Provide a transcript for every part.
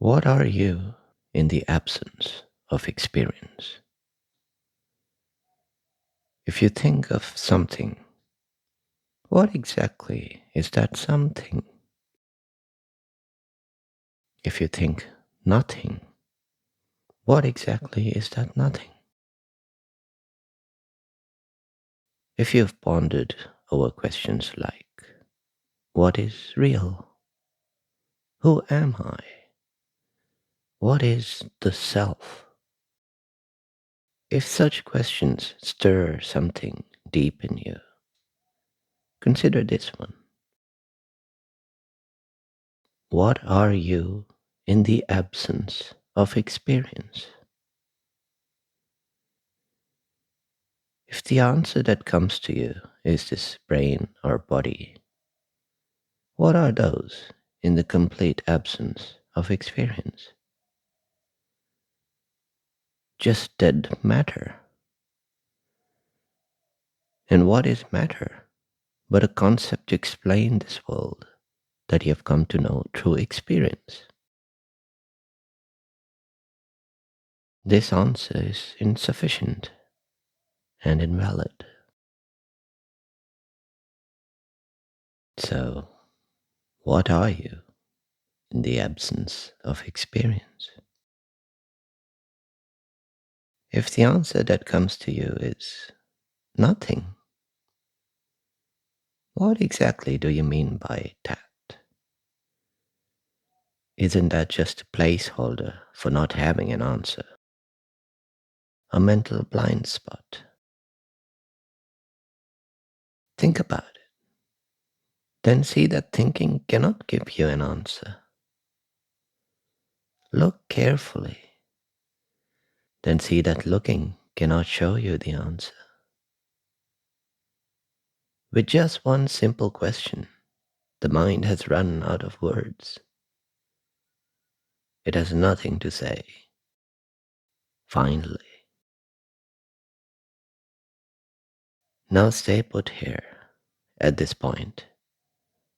What are you in the absence of experience? If you think of something, what exactly is that something? If you think nothing, what exactly is that nothing? If you've pondered over questions like, what is real? Who am I? What is the self? If such questions stir something deep in you, consider this one. What are you in the absence of experience? If the answer that comes to you is this brain or body, what are those in the complete absence of experience? Just dead matter. And what is matter but a concept to explain this world that you have come to know through experience? This answer is insufficient and invalid. So, what are you in the absence of experience? If the answer that comes to you is nothing, what exactly do you mean by that? Isn't that just a placeholder for not having an answer? A mental blind spot? Think about it. Then see that thinking cannot give you an answer. Look carefully. Then see that looking cannot show you the answer. With just one simple question, the mind has run out of words. It has nothing to say. Finally. Now stay put here, at this point,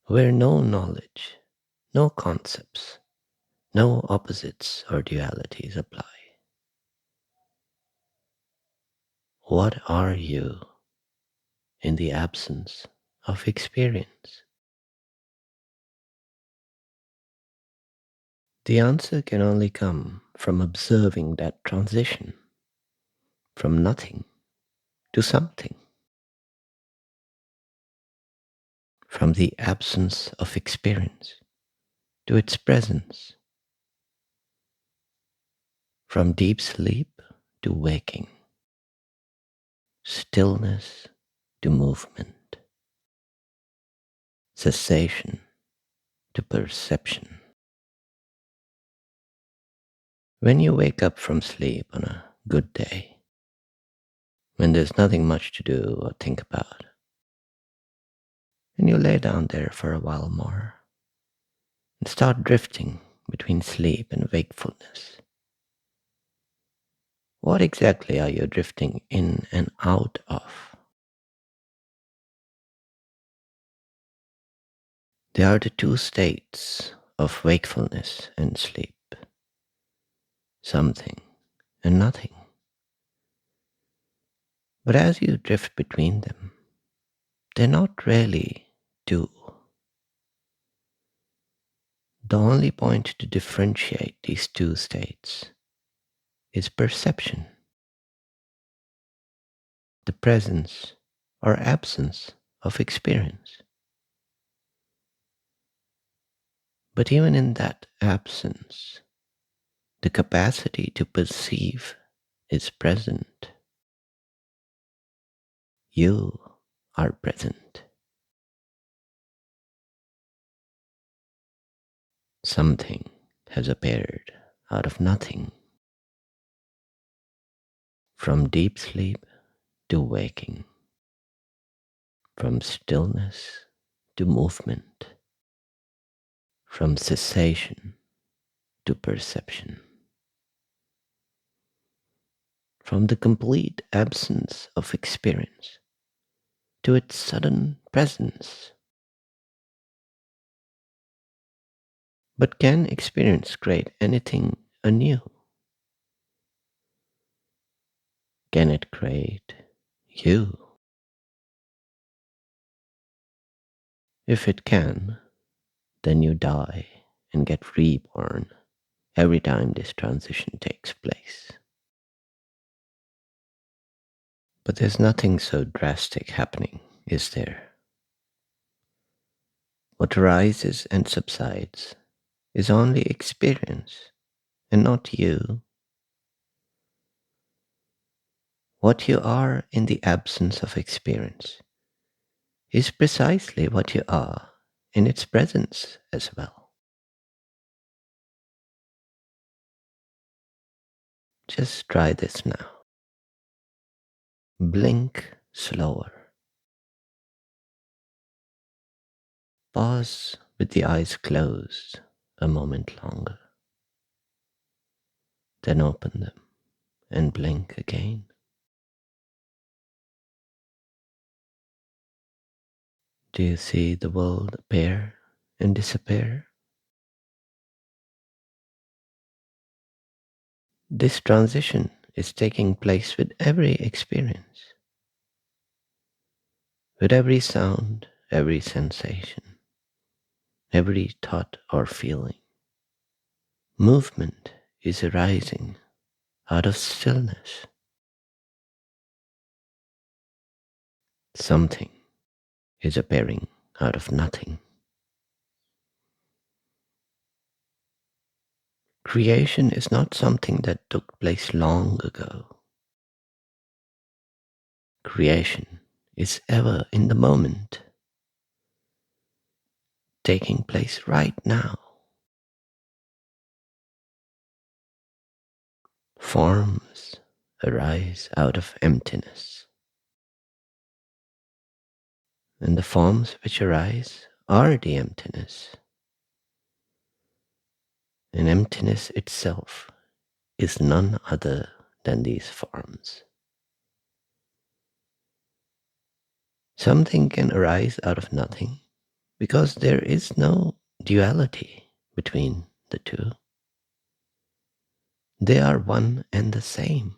where no knowledge, no concepts, no opposites or dualities apply. What are you in the absence of experience? The answer can only come from observing that transition from nothing to something, from the absence of experience to its presence, from deep sleep to waking, stillness to movement, cessation to perception. When you wake up from sleep on a good day, when there's nothing much to do or think about, and you lay down there for a while more and start drifting between sleep and wakefulness, what exactly are you drifting in and out of? There are the two states of wakefulness and sleep, something and nothing. But as you drift between them, they're not really two. The only point to differentiate these two states is perception, the presence or absence of experience. But even in that absence, the capacity to perceive is present. You are present. Something has appeared out of nothing, from deep sleep to waking, from stillness to movement, from cessation to perception, from the complete absence of experience to its sudden presence. But can experience create anything anew? Can it create you? If it can, then you die and get reborn every time this transition takes place. But there's nothing so drastic happening, is there? What arises and subsides is only experience and not you. What you are in the absence of experience is precisely what you are in its presence as well. Just try this now. Blink slower. Pause with the eyes closed a moment longer. Then open them and blink again. Do you see the world appear and disappear? This transition is taking place with every experience, with every sound, every sensation, every thought or feeling. Movement is arising out of stillness. Something is appearing out of nothing. Creation is not something that took place long ago. Creation is ever in the moment, taking place right now. Forms arise out of emptiness, and the forms which arise are the emptiness. And emptiness itself is none other than these forms. Something can arise out of nothing because there is no duality between the two. They are one and the same.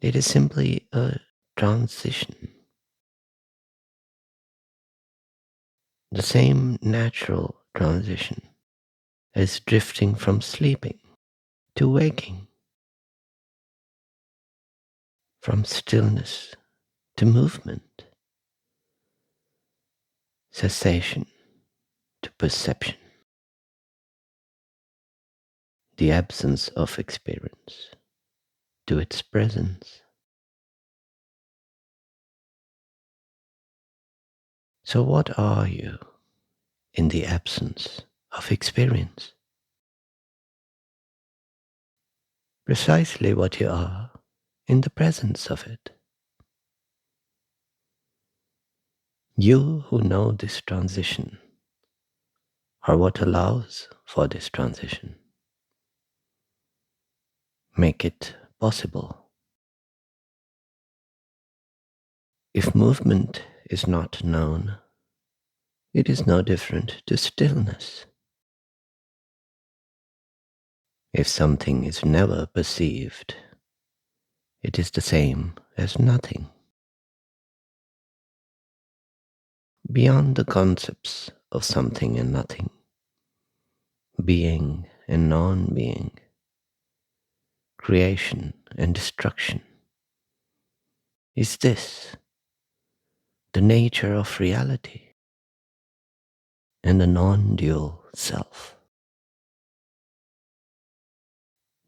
It is simply a transition, the same natural transition as drifting from sleeping to waking, from stillness to movement, cessation to perception, the absence of experience to its presence. So, what are you in the absence of experience? Precisely what you are in the presence of it. You who know this transition are what allows for this transition. Make it possible. If movement is not known, it is no different to stillness. If something is never perceived, it is the same as nothing. Beyond the concepts of something and nothing, being and non-being, creation and destruction, is this the nature of reality and the non-dual self,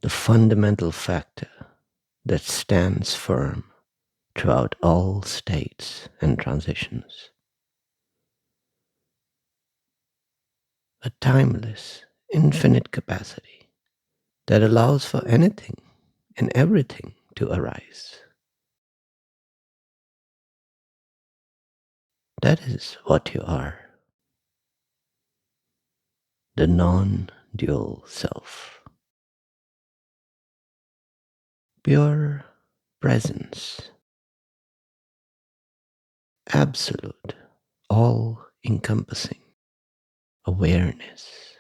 the fundamental factor that stands firm throughout all states and transitions, a timeless, infinite capacity that allows for anything and everything to arise. That is what you are, the non-dual self, pure presence, absolute, all encompassing. awareness.